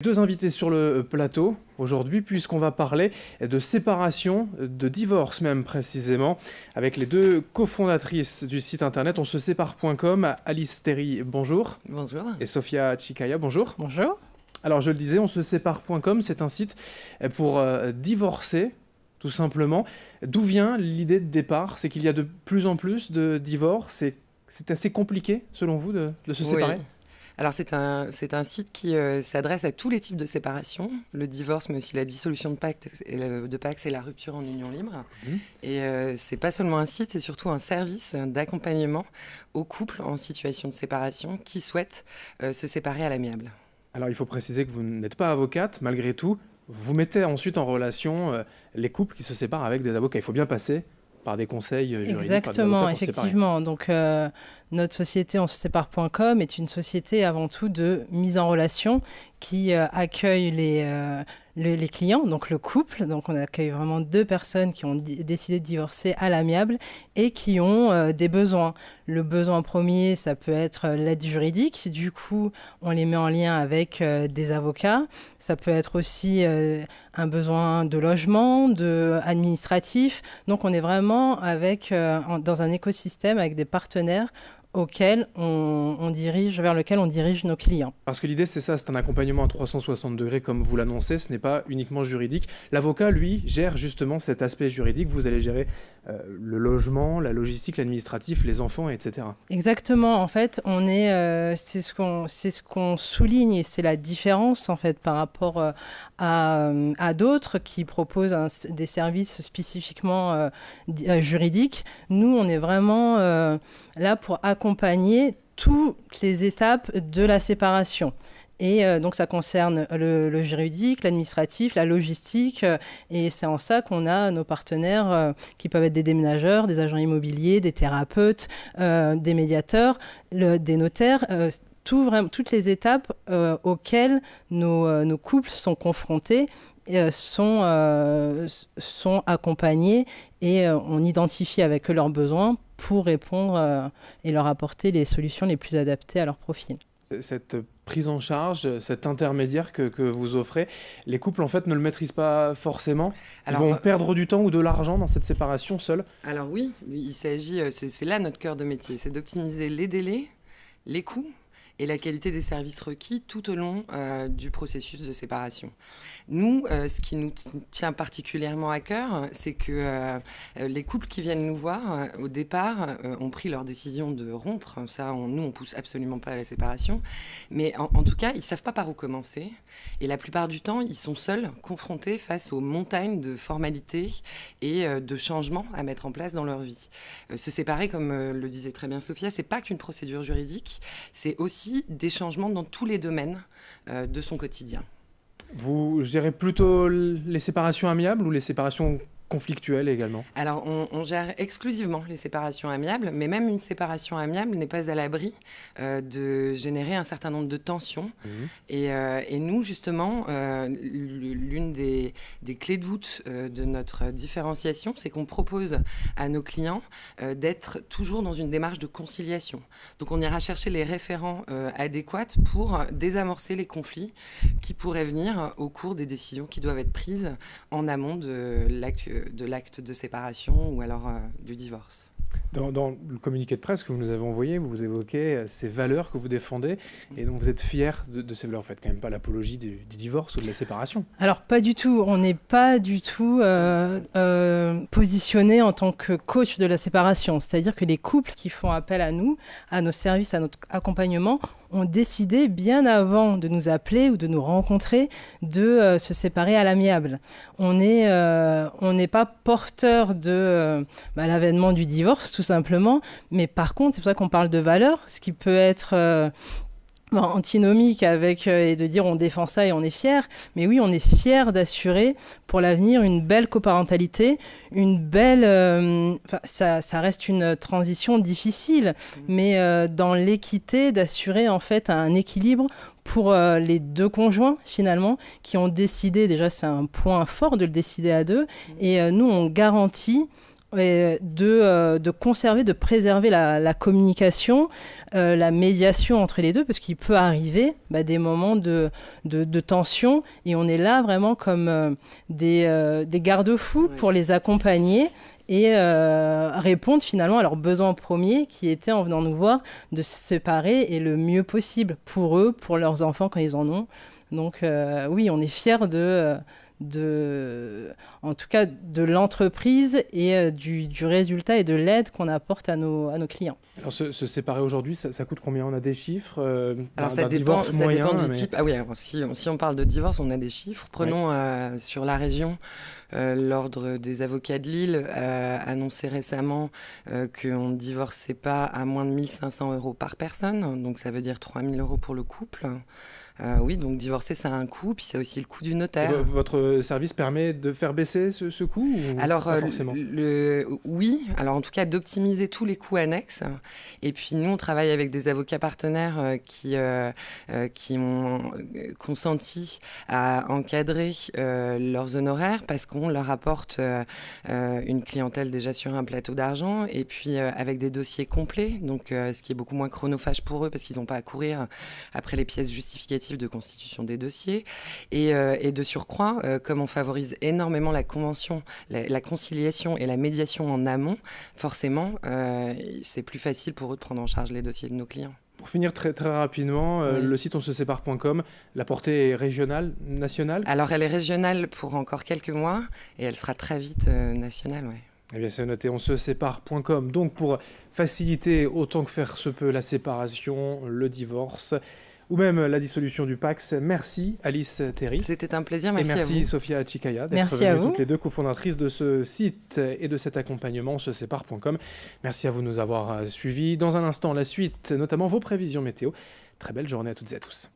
Deux invités sur le plateau aujourd'hui, puisqu'on va parler de séparation, de divorce même précisément, avec les deux cofondatrices du site internet onsesépare.com, Alice Terry, bonjour. Bonjour. Et Sofia Chikaya, bonjour. Bonjour. Alors je le disais, onsesépare.com, c'est un site pour divorcer, tout simplement. D'où vient l'idée de départ? C'est qu'il y a de plus en plus de divorces. C'est assez compliqué, selon vous, de se séparer? Oui. Alors c'est un site qui s'adresse à tous les types de séparation, le divorce mais aussi la dissolution de Pacs et la rupture en union libre. Et c'est pas seulement un site, c'est surtout un service d'accompagnement aux couples en situation de séparation qui souhaitent se séparer à l'amiable. Alors il faut préciser que vous n'êtes pas avocate, malgré tout. Vous mettez ensuite en relation les couples qui se séparent avec des avocats. Il faut bien passer par des conseils juridiques. Exactement, par des avocats pour effectivement. Donc, notre société onsesépare.com est une société avant tout de mise en relation qui accueille les clients, donc le couple. Donc, on accueille vraiment deux personnes qui ont décidé de divorcer à l'amiable et qui ont des besoins. Le besoin premier, ça peut être l'aide juridique. Du coup, on les met en lien avec des avocats. Ça peut être aussi un besoin de logement, administratif. Donc, on est vraiment dans un écosystème avec des partenaires vers lequel on dirige nos clients. Parce que l'idée, c'est ça, c'est un accompagnement à 360 degrés, comme vous l'annoncez, ce n'est pas uniquement juridique. L'avocat, lui, gère justement cet aspect juridique. Vous allez gérer le logement, la logistique, l'administratif, les enfants, etc. Exactement. En fait, c'est ce qu'on souligne et c'est la différence en fait par rapport à d'autres qui proposent des services spécifiquement juridiques. Nous, on est vraiment là pour accompagner toutes les étapes de la séparation. Et donc, ça concerne le juridique, l'administratif, la logistique. Et c'est en ça qu'on a nos partenaires qui peuvent être des déménageurs, des agents immobiliers, des thérapeutes, des médiateurs, des notaires. Toutes les étapes auxquelles nos couples sont confrontés sont accompagnés et on identifie avec eux leurs besoins pour répondre et leur apporter les solutions les plus adaptées à leur profil. Cette prise en charge, cet intermédiaire que vous offrez, les couples en fait ne le maîtrisent pas forcément. Ils vont perdre du temps ou de l'argent dans cette séparation seuls. Alors oui, il s'agit, c'est là notre cœur de métier, c'est d'optimiser les délais, les coûts et la qualité des services requis tout au long du processus de séparation. Nous, ce qui nous tient particulièrement à cœur, c'est que les couples qui viennent nous voir, au départ, ont pris leur décision de rompre. Ça, nous, on pousse absolument pas à la séparation. Mais en tout cas, ils savent pas par où commencer. Et la plupart du temps, ils sont seuls, confrontés face aux montagnes de formalités et de changements à mettre en place dans leur vie. Se séparer, comme le disait très bien Sofia, c'est pas qu'une procédure juridique, c'est aussi des changements dans tous les domaines de son quotidien. Vous gérez plutôt les séparations amiables ou les séparations conflictuelles également? Alors, on gère exclusivement les séparations amiables, mais même une séparation amiable n'est pas à l'abri de générer un certain nombre de tensions. Et nous, justement, l'une des clés de voûte de notre différenciation, c'est qu'on propose à nos clients d'être toujours dans une démarche de conciliation. Donc, on ira chercher les référents adéquats pour désamorcer les conflits qui pourraient venir au cours des décisions qui doivent être prises en amont de l'acte de séparation ou alors du divorce. Dans le communiqué de presse que vous nous avez envoyé, vous évoquez ces valeurs que vous défendez et donc vous êtes fiers de ces valeurs. Vous ne faites quand même pas l'apologie du divorce ou de la séparation. Alors pas du tout, on n'est pas du tout positionné en tant que coach de la séparation. C'est-à-dire que les couples qui font appel à nous, à nos services, à notre accompagnement, ont décidé bien avant de nous appeler ou de nous rencontrer de se séparer à l'amiable. On n'est pas porteur de l'avènement du divorce tout simplement, mais par contre c'est pour ça qu'on parle de valeurs, ce qui peut être antinomique avec et de dire on défend ça et on est fier, mais oui on est fier d'assurer pour l'avenir une belle coparentalité, une belle ça reste une transition difficile, mais dans l'équité d'assurer en fait un équilibre pour les deux conjoints finalement qui ont décidé, déjà c'est un point fort de le décider à deux, et nous on garantit de conserver, de préserver la communication, la médiation entre les deux, parce qu'il peut arriver des moments de tension, et on est là vraiment comme des garde-fous pour les accompagner et répondre finalement à leurs besoins premiers qui étaient, en venant nous voir, de se séparer et le mieux possible pour eux, pour leurs enfants quand ils en ont. Donc oui, on est fiers en tout cas de l'entreprise et du résultat et de l'aide qu'on apporte à nos clients. Alors se séparer aujourd'hui, ça coûte combien? On a des chiffres Alors ça dépend du type. Ah oui, alors si on parle de divorce, on a des chiffres. Prenons sur la région, l'Ordre des avocats de Lille annonçait récemment qu'on ne divorçait pas à moins de 1 500 € par personne, donc ça veut dire 3 000 € pour le couple. Oui, donc divorcer, ça a un coût, puis c'est aussi le coût du notaire. Votre service permet de faire baisser ce coût ou Alors, pas forcément oui, alors en tout cas d'optimiser tous les coûts annexes. Et puis nous, on travaille avec des avocats partenaires qui ont consenti à encadrer leurs honoraires parce qu'on leur apporte une clientèle déjà sur un plateau d'argent et puis avec des dossiers complets, donc ce qui est beaucoup moins chronophage pour eux parce qu'ils n'ont pas à courir après les pièces justificatives de constitution des dossiers. Et de surcroît, comme on favorise énormément la convention, la conciliation et la médiation en amont, forcément, c'est plus facile pour eux de prendre en charge les dossiers de nos clients. Pour finir très, très rapidement, le site onsesépare.com, la portée est régionale, nationale? Alors elle est régionale pour encore quelques mois et elle sera très vite nationale, ouais. Eh bien, c'est noté, onsesépare.com. Donc, pour faciliter autant que faire se peut la séparation, le divorce, ou même la dissolution du Pacs. Merci Alice Théry. C'était un plaisir, merci à vous. Et merci Sophia Chikaya d'être venues toutes les deux, cofondatrices de ce site et de cet accompagnement, onsesépare.com. Merci à vous de nous avoir suivis. Dans un instant, la suite, notamment vos prévisions météo. Très belle journée à toutes et à tous.